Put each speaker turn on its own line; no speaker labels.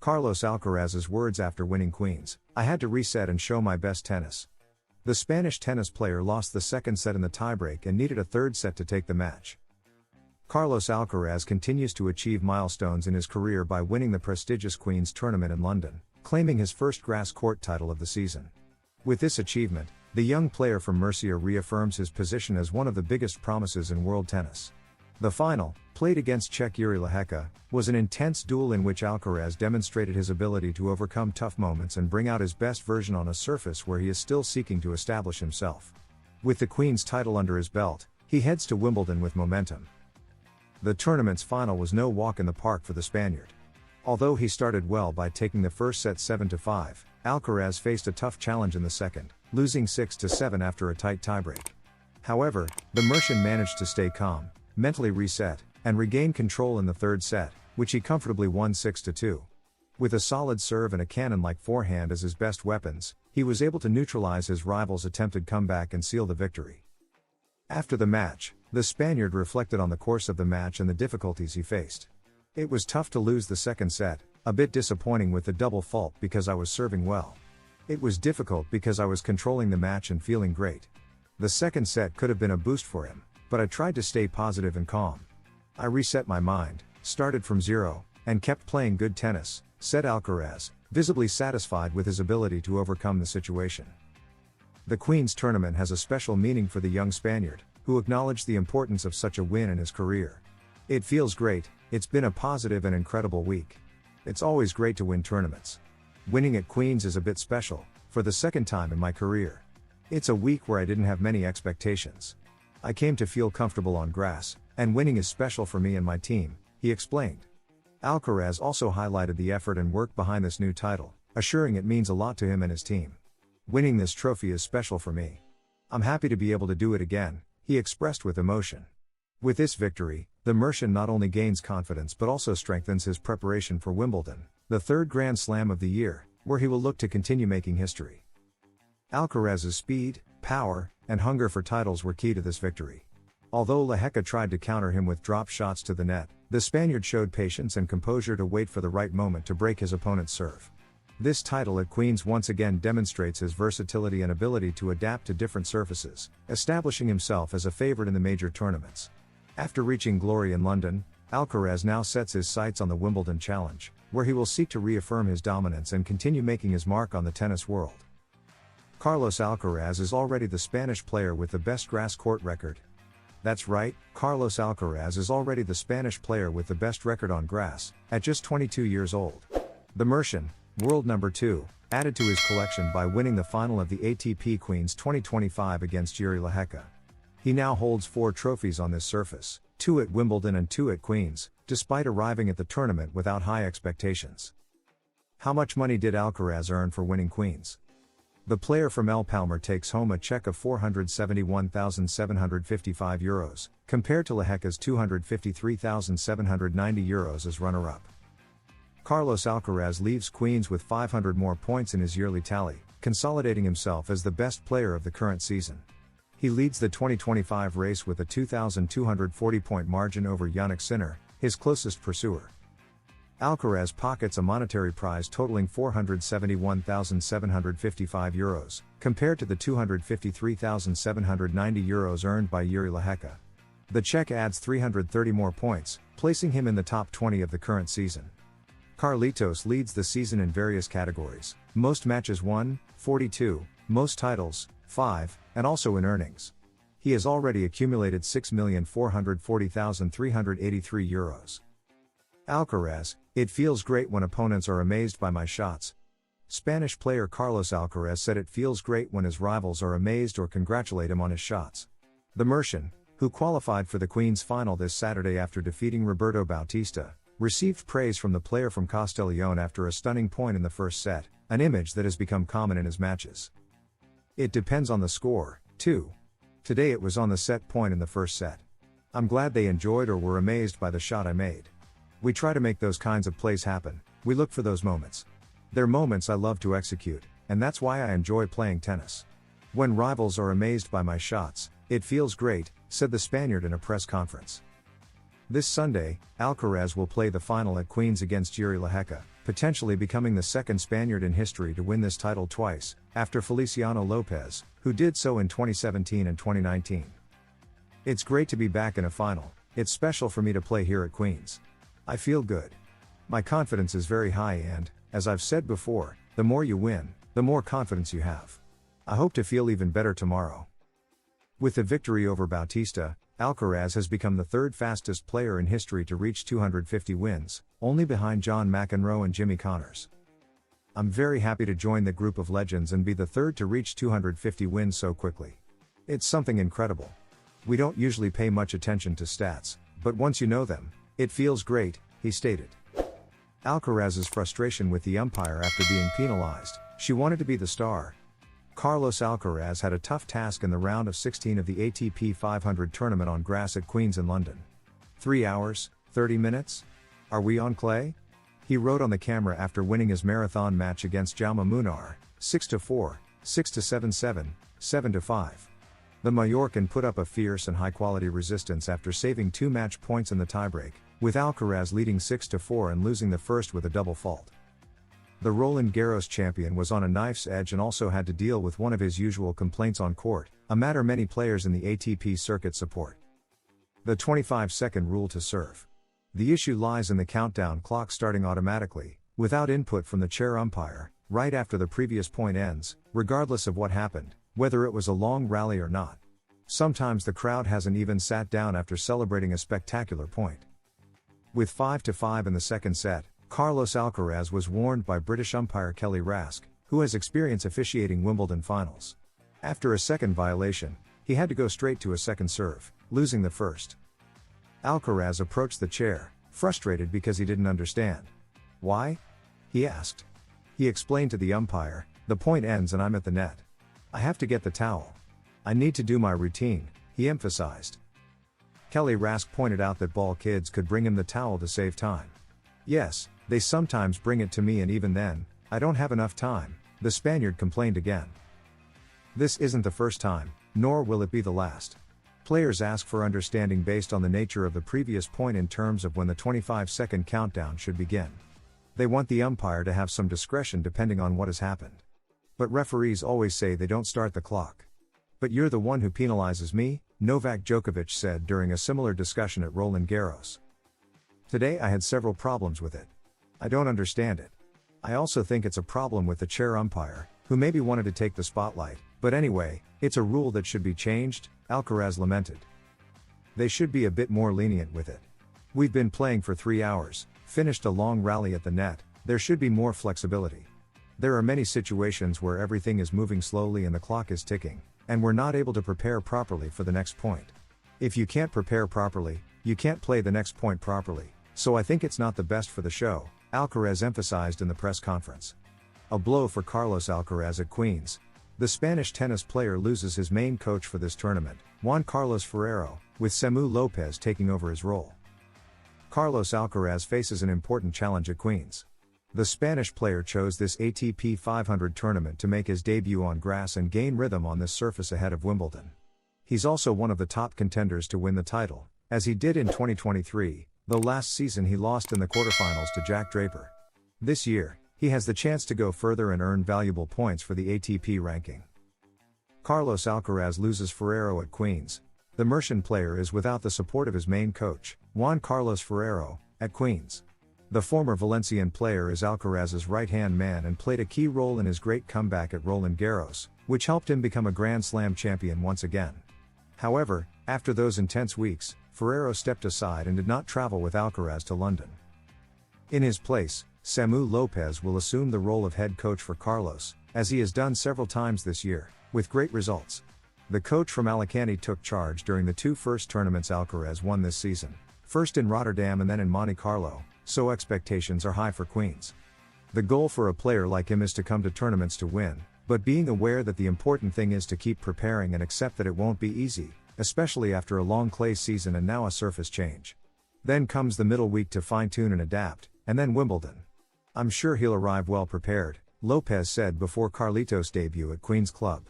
Carlos Alcaraz's words after winning Queens: "I had to reset and show my best tennis." The Spanish tennis player lost the second set in the tiebreak and needed a third set to take the match. Carlos Alcaraz continues to achieve milestones in his career by winning the prestigious Queens tournament in London, claiming his first grass court title of the season. With this achievement, the young player from Murcia reaffirms his position as one of the biggest promises in world tennis. The final, played against Czech LEHECKA, was an intense duel in which Alcaraz demonstrated his ability to overcome tough moments and bring out his best version on a surface where he is still seeking to establish himself. With the Queen's title under his belt, he heads to Wimbledon with momentum. The tournament's final was no walk in the park for the Spaniard. Although he started well by taking the first set 7-5, Alcaraz faced a tough challenge in the second, losing 6-7 after a tight tiebreak. However, the Mercian managed to stay calm, mentally reset, and regain control in the third set, which he comfortably won 6-2. With a solid serve and a cannon-like forehand as his best weapons, he was able to neutralize his rival's attempted comeback and seal the victory. After the match, the Spaniard reflected on the course of the match and the difficulties he faced. "It was tough to lose the second set, a bit disappointing with the double fault because I was serving well. It was difficult because I was controlling the match and feeling great. The second set could have been a boost for him, but I tried to stay positive and calm. I reset my mind, started from zero, and kept playing good tennis," said Alcaraz, visibly satisfied with his ability to overcome the situation. The Queen's tournament has a special meaning for the young Spaniard, who acknowledged the importance of such a win in his career. "It feels great, it's been a positive and incredible week. It's always great to win tournaments. Winning at Queen's is a bit special, for the second time in my career. It's a week where I didn't have many expectations. I came to feel comfortable on grass, and winning is special for me and my team," he explained. Alcaraz also highlighted the effort and work behind this new title, assuring it means a lot to him and his team. "Winning this trophy is special for me. I'm happy to be able to do it again," he expressed with emotion. With this victory, the Mercian not only gains confidence but also strengthens his preparation for Wimbledon, the third Grand Slam of the year, where he will look to continue making history. Alcaraz's speed, power, and hunger for titles were key to this victory. Although LEHECKA tried to counter him with drop shots to the net, the Spaniard showed patience and composure to wait for the right moment to break his opponent's serve. This title at Queen's once again demonstrates his versatility and ability to adapt to different surfaces, establishing himself as a favorite in the major tournaments. After reaching glory in London, Alcaraz now sets his sights on the Wimbledon Challenge, where he will seek to reaffirm his dominance and continue making his mark on the tennis world. Carlos Alcaraz is already the Spanish player with the best grass court record. That's right, Carlos Alcaraz is already the Spanish player with the best record on grass, at just 22 years old. The Mercian, world number 2, added to his collection by winning the final of the ATP Queens 2025 against LEHECKA. He now holds 4 trophies on this surface, 2 at Wimbledon and 2 at Queens, despite arriving at the tournament without high expectations. How much money did Alcaraz earn for winning Queens? The player from El Palmar takes home a check of €471,755, compared to LEHECKA's €253,790 as runner-up. Carlos Alcaraz leaves Queens with 500 more points in his yearly tally, consolidating himself as the best player of the current season. He leads the 2025 race with a 2,240-point margin over Jannik Sinner, his closest pursuer. Alcaraz pockets a monetary prize totaling €471,755, compared to the €253,790 earned by LEHECKA. The Czech adds 330 more points, placing him in the top 20 of the current season. Carlitos leads the season in various categories: most matches won, 42, most titles, 5, and also in earnings. He has already accumulated €6,440,383. Alcaraz: "It feels great when opponents are amazed by my shots." Spanish player Carlos Alcaraz said it feels great when his rivals are amazed or congratulate him on his shots. The Mercian, who qualified for the Queen's final this Saturday after defeating Roberto Bautista, received praise from the player from Castellón after a stunning point in the first set, an image that has become common in his matches. "It depends on the score, too. Today it was on the set point in the first set. I'm glad they enjoyed or were amazed by the shot I made. We try to make those kinds of plays happen, we look for those moments. They're moments I love to execute, and that's why I enjoy playing tennis. When rivals are amazed by my shots, it feels great," said the Spaniard in a press conference. This Sunday, Alcaraz will play the final at Queen's against LEHECKA, potentially becoming the second Spaniard in history to win this title twice, after Feliciano Lopez, who did so in 2017 and 2019. It's great to be back in a final. It's special for me to play here at Queen's. I feel good. My confidence is very high and, as I've said before, the more you win, the more confidence you have. I hope to feel even better tomorrow. With the victory over Bautista, Alcaraz has become the third fastest player in history to reach 250 wins, only behind John McEnroe and Jimmy Connors. I'm very happy to join the group of legends and be the third to reach 250 wins so quickly. It's something incredible. We don't usually pay much attention to stats, but once you know them, it feels great, he stated. Alcaraz's frustration with the umpire after being penalized, she wanted to be the star. Carlos Alcaraz had a tough task in the round of 16 of the ATP 500 tournament on grass at Queen's in London. 3 hours, 30 minutes? Are we on clay? He wrote on the camera after winning his marathon match against Jaume Munar, 6-4, 6-7-7, 7-5. The Mallorcan put up a fierce and high-quality resistance after saving 2 match points in the tiebreak, with Alcaraz leading 6-4 and losing the first with a double fault. The Roland Garros champion was on a knife's edge and also had to deal with one of his usual complaints on court, a matter many players in the ATP circuit support. The 25-second rule to serve. The issue lies in the countdown clock starting automatically, without input from the chair umpire, right after the previous point ends, regardless of what happened, whether it was a long rally or not. Sometimes the crowd hasn't even sat down after celebrating a spectacular point. With 5-5 in the second set, Carlos Alcaraz was warned by British umpire Kelly Rask, who has experience officiating Wimbledon finals. After a second violation, he had to go straight to a second serve, losing the first. Alcaraz approached the chair, frustrated because he didn't understand. Why? He asked. He explained to the umpire, "The point ends and I'm at the net. I have to get the towel. I need to do my routine," he emphasized. Kelly Rask pointed out that ball kids could bring him the towel to save time. "Yes, they sometimes bring it to me and even then, I don't have enough time," the Spaniard complained again. This isn't the first time, nor will it be the last. Players ask for understanding based on the nature of the previous point in terms of when the 25-second countdown should begin. They want the umpire to have some discretion depending on what has happened. But referees always say they don't start the clock. "But you're the one who penalizes me," Novak Djokovic said during a similar discussion at Roland Garros. "Today I had several problems with it. I don't understand it. I also think it's a problem with the chair umpire, who maybe wanted to take the spotlight, but anyway, it's a rule that should be changed," Alcaraz lamented. "They should be a bit more lenient with it. We've been playing for 3 hours, finished a long rally at the net, there should be more flexibility. There are many situations where everything is moving slowly and the clock is ticking, and we're not able to prepare properly for the next point. If you can't prepare properly, you can't play the next point properly, so I think it's not the best for the show," Alcaraz emphasized in the press conference. A blow for Carlos Alcaraz at Queen's. The Spanish tennis player loses his main coach for this tournament, Juan Carlos Ferrero, with Samu Lopez taking over his role. Carlos Alcaraz faces an important challenge at Queen's. The Spanish player chose this ATP 500 tournament to make his debut on grass and gain rhythm on this surface ahead of Wimbledon. He's also one of the top contenders to win the title, as he did in 2023, though last season he lost in the quarterfinals to Jack Draper. This year, he has the chance to go further and earn valuable points for the ATP ranking. Carlos Alcaraz loses Ferrero at Queen's. The Mercian player is without the support of his main coach, Juan Carlos Ferrero, at Queen's. The former Valencian player is Alcaraz's right-hand man and played a key role in his great comeback at Roland Garros, which helped him become a Grand Slam champion once again. However, after those intense weeks, Ferrero stepped aside and did not travel with Alcaraz to London. In his place, Samu Lopez will assume the role of head coach for Carlos, as he has done several times this year, with great results. The coach from Alicante took charge during the 2 first tournaments Alcaraz won this season, first in Rotterdam and then in Monte Carlo, so expectations are high for Queen's. The goal for a player like him is to come to tournaments to win, but being aware that the important thing is to keep preparing and accept that it won't be easy, especially after a long clay season and now a surface change. Then comes the middle week to fine-tune and adapt, and then Wimbledon. "I'm sure he'll arrive well prepared," Lopez said before Carlitos' debut at Queen's Club.